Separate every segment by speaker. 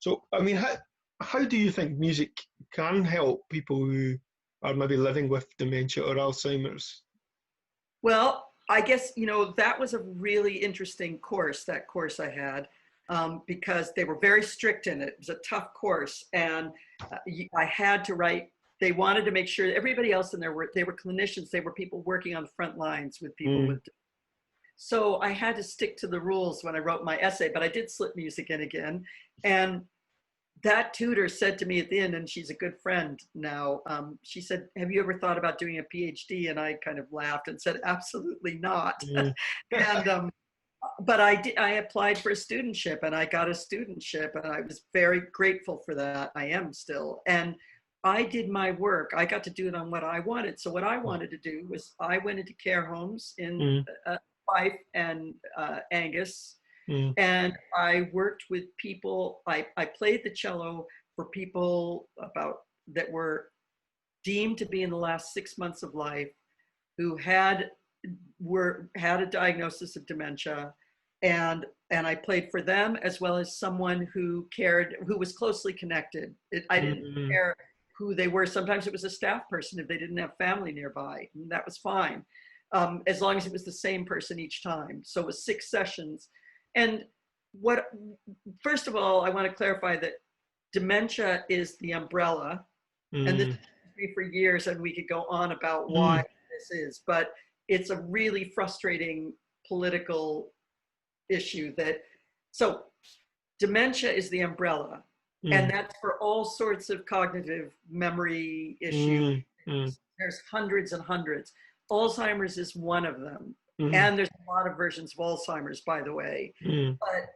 Speaker 1: So, I mean, how do you think music can help people who are maybe living with dementia or Alzheimer's?
Speaker 2: Well, I guess, that was a really interesting course, that course I had, because they were very strict in it. It was a tough course. And I had to write, they wanted to make sure that everybody else in there they were clinicians, they were people working on the front lines with people
Speaker 1: Mm,
Speaker 2: with. So I had to stick to the rules when I wrote my essay, but I did slip music in again. And that tutor said to me at the end, and she's a good friend now, she said, have you ever thought about doing a PhD? And I kind of laughed and said, absolutely not.
Speaker 1: mm,
Speaker 2: and but I applied for a studentship and I got a studentship and I was very grateful for that. I am still. And I did my work. I got to do it on what I wanted. So what I wanted to do was I went into care homes in
Speaker 1: mm,
Speaker 2: Fife and Angus,
Speaker 1: mm,
Speaker 2: and I worked with people. I played the cello for people that were deemed to be in the last 6 months of life, who had a diagnosis of dementia, and I played for them as well as someone who was closely connected. I didn't
Speaker 1: mm,
Speaker 2: care who they were. Sometimes it was a staff person if they didn't have family nearby, and that was fine, as long as it was the same person each time. So it was 6 sessions. And first of all, I want to clarify that dementia is the umbrella, and this
Speaker 1: mm,
Speaker 2: has been for years, and we could go on about why
Speaker 1: mm,
Speaker 2: this is, but it's a really frustrating political issue so dementia is the umbrella, and
Speaker 1: mm,
Speaker 2: that's for all sorts of cognitive memory issues.
Speaker 1: mm, mm,
Speaker 2: There's hundreds and hundreds. Alzheimer's is one of them.
Speaker 1: mm,
Speaker 2: And there's a lot of versions of Alzheimer's, by the way.
Speaker 1: mm,
Speaker 2: But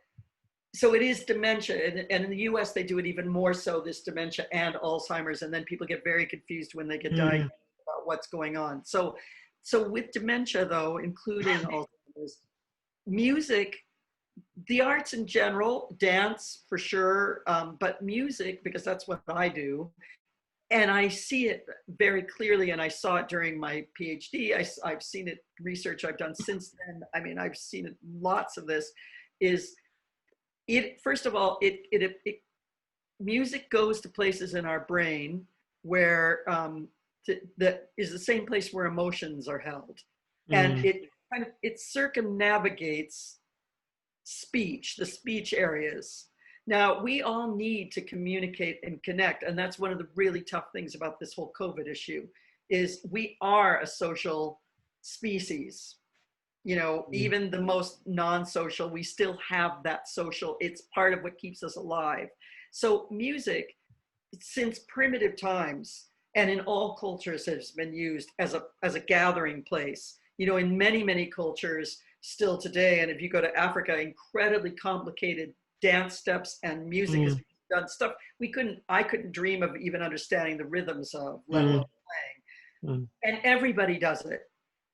Speaker 2: so it is dementia. And in the US, they do it even more so, this dementia and Alzheimer's. And then people get very confused when they get
Speaker 1: mm,
Speaker 2: diagnosed about what's going on. So with dementia, though, including Alzheimer's, music, the arts in general, dance for sure, but music, because that's what I do, and I see it very clearly, and I saw it during my PhD. I've seen it, research I've done since then. I mean, I've seen it, lots of this, is it, first of all, music goes to places in our brain where, that is the same place where emotions are held. And
Speaker 1: mm,
Speaker 2: it circumnavigates the speech areas. Now, we all need to communicate and connect, and that's one of the really tough things about this whole COVID issue, is we are a social species.
Speaker 1: mm,
Speaker 2: Even the most non-social, we still have that social. It's part of what keeps us alive. So music, since primitive times and in all cultures, has been used as a gathering place. In many, many cultures still today, and if you go to Africa, incredibly complicated dance steps and music has
Speaker 1: mm,
Speaker 2: done stuff I couldn't dream of even understanding the rhythms of, let alone
Speaker 1: mm,
Speaker 2: playing.
Speaker 1: mm,
Speaker 2: And everybody does it.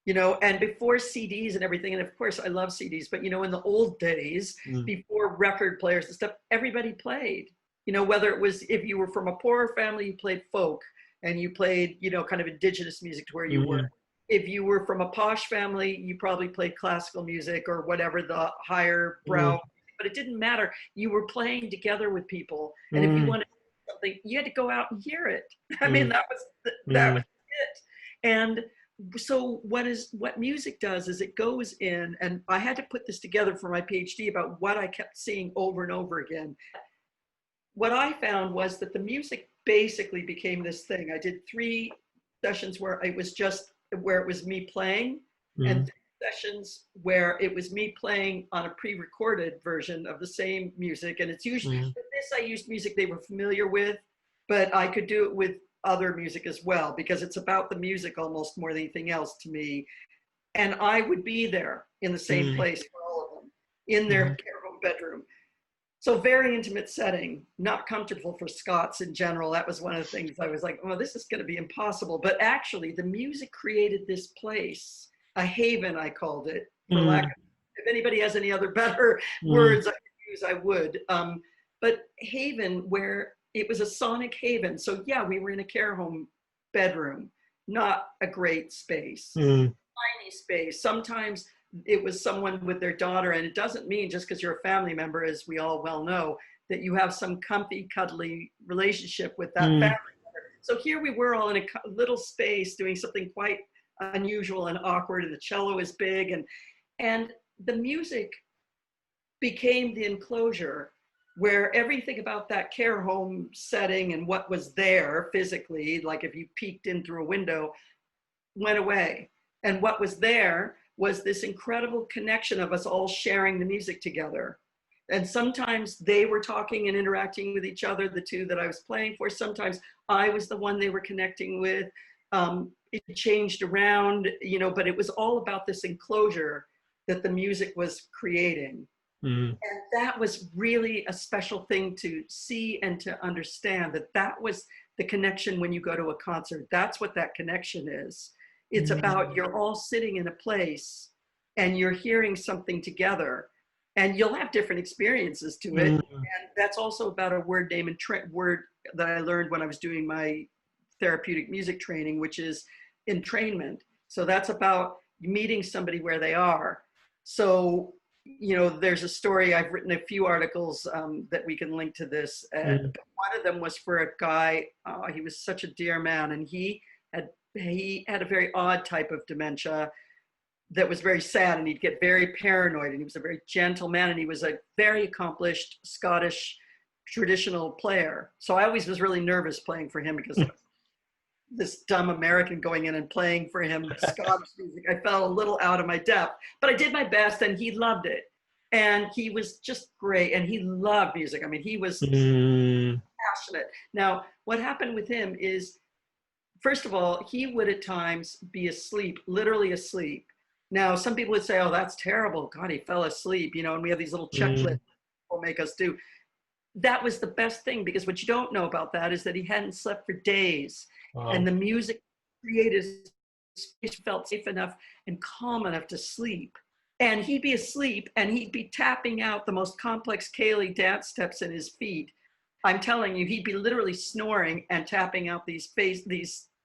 Speaker 2: And before CDs and everything, and of course I love CDs, but in the old days,
Speaker 1: mm,
Speaker 2: before record players and stuff, everybody played. Whether it was, if you were from a poorer family, you played folk, and you played, kind of indigenous music to where you were.
Speaker 1: mm,
Speaker 2: If you were from a posh family, you probably played classical music or whatever, the higher brow,
Speaker 1: mm,
Speaker 2: but it didn't matter. You were playing together with people, and if you
Speaker 1: mm,
Speaker 2: wanted something, you had to go out and hear it. I mean,
Speaker 1: mm,
Speaker 2: that was
Speaker 1: mm,
Speaker 2: it. And so what music does is it goes in, and I had to put this together for my PhD about what I kept seeing over and over again. What I found was that the music basically became this thing. I did 3 sessions where it was me playing, and
Speaker 1: mm,
Speaker 2: 3 sessions where it was me playing on a pre-recorded version of the same music. And it's usually,
Speaker 1: mm,
Speaker 2: with this, I used music they were familiar with, but I could do it with other music as well, because it's about the music almost more than anything else to me. And I would be there in the same
Speaker 1: mm,
Speaker 2: place for all of them, in their
Speaker 1: mm,
Speaker 2: care home bedroom. So very intimate setting, not comfortable for Scots in general. That was one of the things I was like, oh, this is going to be impossible. But actually, the music created this place, a haven, I called it, for lack of,
Speaker 1: mm,
Speaker 2: if anybody has any other better
Speaker 1: mm,
Speaker 2: words I could use, I would. But haven, where it was a sonic haven. So yeah, we were in a care home bedroom, not a great space,
Speaker 1: mm,
Speaker 2: tiny space. Sometimes it was someone with their daughter, and it doesn't mean just because you're a family member, as we all well know, that you have some comfy, cuddly relationship with that
Speaker 1: Mm.
Speaker 2: family. So here we were all in a little space doing something quite unusual and awkward, and the cello is big, and the music became the enclosure where everything about that care home setting and what was there physically, like if you peeked in through a window, went away. And what was there was this incredible connection of us all sharing the music together. And sometimes they were talking and interacting with each other, the two that I was playing for. Sometimes I was the one they were connecting with. It changed around, you know, but it was all about this enclosure that the music was creating.
Speaker 1: Mm.
Speaker 2: And that was really a special thing to see and to understand, that that was the connection when you go to a concert. That's what that connection is. It's about you're all sitting in a place and you're hearing something together, and you'll have different experiences to it. And that's also about a word name and word that I learned when I was doing my therapeutic music training, which is entrainment. So that's about meeting somebody where they are. So, you know, there's a story, I've written a few articles that we can link to this. But one of them was for a guy, he was such a dear man, and he had a very odd type of dementia that was very sad, and he'd get very paranoid, and he was a very gentle man, and he was a very accomplished Scottish traditional player. So I always was really nervous playing for him, because this dumb American going in and playing for him Scottish music, I felt a little out of my depth, but I did my best, and he loved it. And he was just great, and he loved music. I mean, he was passionate. Now, what happened with him is, first of all, he would at times be asleep, literally asleep. Now, some people would say, oh, that's terrible. God, he fell asleep, you know, and we have these little checklists people make us do. That was the best thing, because what you don't know about that is that he hadn't slept for days. Wow. And the music created, he felt safe enough and calm enough to sleep. And he'd be asleep, and he'd be tapping out the most complex Cayley dance steps in his feet. I'm telling you, he'd be literally snoring and tapping out these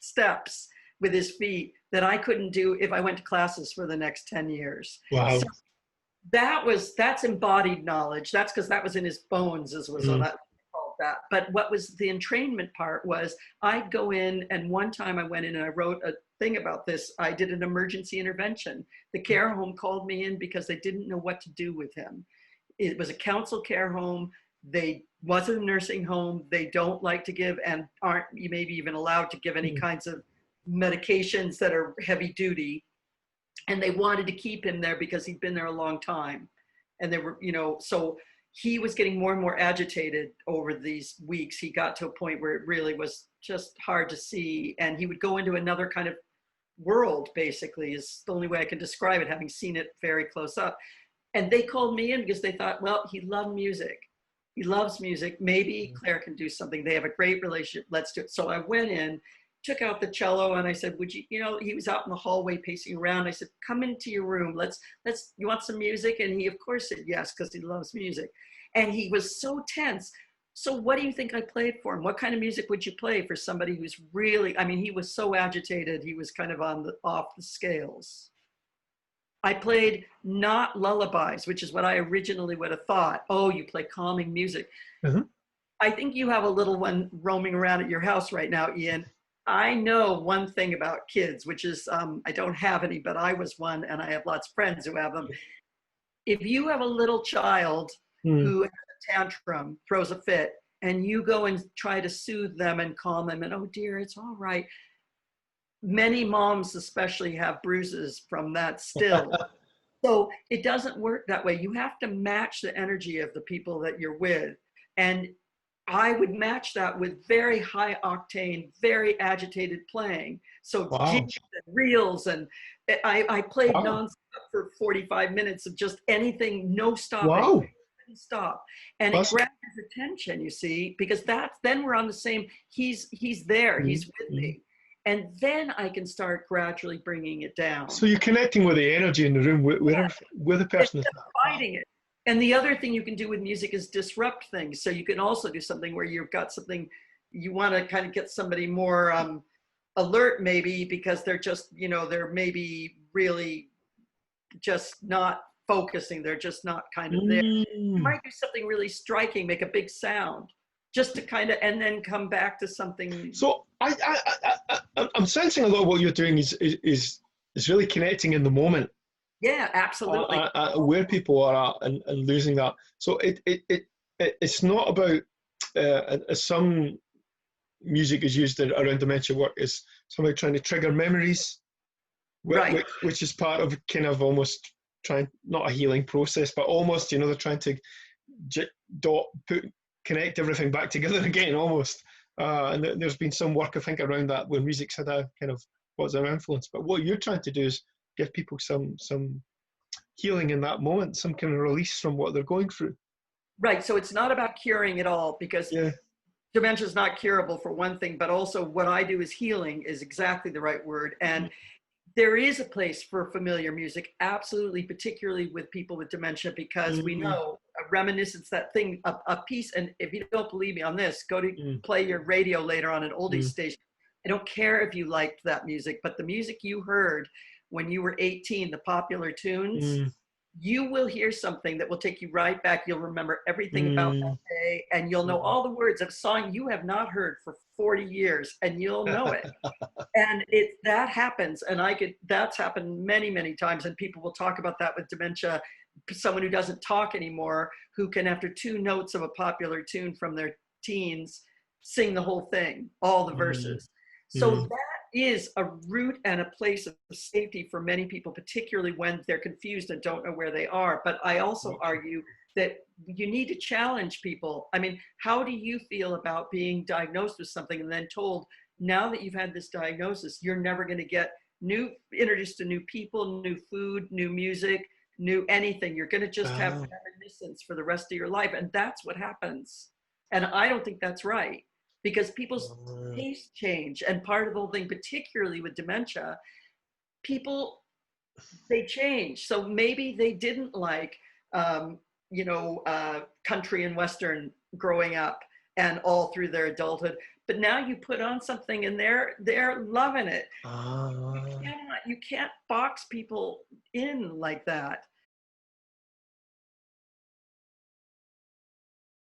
Speaker 2: steps with his feet that I couldn't do if I went to classes for the next 10 years. Wow. So that's embodied knowledge. That's because that was in his bones, as was on that. That. But what was the entrainment part was, I'd go in, and one time I went in and I wrote a thing about this. I did an emergency intervention. The care home called me in because they didn't know what to do with him. It was a council care home. They wasn't a nursing home. They don't like to give, and aren't you maybe even allowed to give any kinds of medications that are heavy duty. And they wanted to keep him there because he'd been there a long time. And they were, you know, so he was getting more and more agitated over these weeks. He got to a point where it really was just hard to see. And he would go into another kind of world, basically, is the only way I can describe it, having seen it very close up. And they called me in because they thought, well, he loved music. He loves music. Maybe Claire can do something. They have a great relationship. Let's do it. So I went in, took out the cello, and I said, would you, you know, he was out in the hallway pacing around. I said, come into your room. You want some music? And he, of course, said yes, because he loves music. And he was so tense. So what do you think I played for him? What kind of music would you play for somebody who's really, I mean, he was so agitated. He was kind of off the scales. I played not lullabies, which is what I originally would have thought. Oh, you play calming music. I think you have a little one roaming around at your house right now, Iain. I know one thing about kids, which is, I don't have any, but I was one, and I have lots of friends who have them. If you have a little child who has a tantrum, throws a fit, and you go and try to soothe them and calm them, and oh dear, it's all right. Many moms especially have bruises from that still. So it doesn't work that way. You have to match the energy of the people that you're with. And I would match that with very high octane, very agitated playing. So jigs and reels, and I played nonstop for 45 minutes of just anything, no stopping.
Speaker 1: Wow.
Speaker 2: Stop. And it grabs his attention, you see, because then we're on the same, he's there, he's with me. And then I can start gradually bringing it down.
Speaker 1: So you're connecting with the energy in the room, where the person is
Speaker 2: fighting it. And the other thing you can do with music is disrupt things. So you can also do something where you've got something, you want to kind of get somebody more alert maybe, because they're just, you know, they're maybe really just not focusing. They're just not kind of there. You
Speaker 1: Mm.
Speaker 2: might do something really striking, make a big sound, just to kind of, and then come back to something.
Speaker 1: So I'm sensing a lot of what you're doing is really connecting in the moment,
Speaker 2: Yeah, absolutely.
Speaker 1: where people are at, and losing that. So it's not about as some music is used around dementia work is somebody trying to trigger memories,
Speaker 2: Right.
Speaker 1: which is part of kind of almost trying, not a healing process, but almost, they're trying to dot put connect everything back together again almost. And there's been some work, I think, around that where music's had a kind of positive influence. But what you're trying to do is give people some healing in that moment, some kind of release from what they're going through.
Speaker 2: Right. So it's not about curing at all, because
Speaker 1: Yeah.
Speaker 2: dementia is not curable for one thing, but also what I do is healing is exactly the right word. And there is a place for familiar music, absolutely, particularly with people with dementia, because we
Speaker 1: Mm-hmm.
Speaker 2: know a reminiscence, that thing, a piece. And if you don't believe me on this, go to
Speaker 1: Mm-hmm.
Speaker 2: play your radio later on an oldies
Speaker 1: Mm-hmm.
Speaker 2: station. I don't care if you liked that music, but the music you heard when you were 18, the popular tunes, you will hear something that will take you right back. You'll remember everything about that day, and you'll know all the words of a song you have not heard for 40 years, and you'll know it. And that happens, and that's happened many, many times. And people will talk about that with dementia. Someone who doesn't talk anymore, who can, after 2 notes of a popular tune from their teens, sing the whole thing, all the verses. So that is a root and a place of safety for many people, particularly when they're confused and don't know where they are. But I also argue that you need to challenge people. I mean, how do you feel about being diagnosed with something and then told, now that you've had this diagnosis, you're never going to get introduced to new people, new food, new music, new anything. You're going to just have reminiscence for the rest of your life. And that's what happens. And I don't think that's right, because people's tastes change. And part of the whole thing, particularly with dementia, people, they change. So maybe they didn't like, country and Western growing up and all through their adulthood. But now you put on something and they're loving it. You can't box people in like that.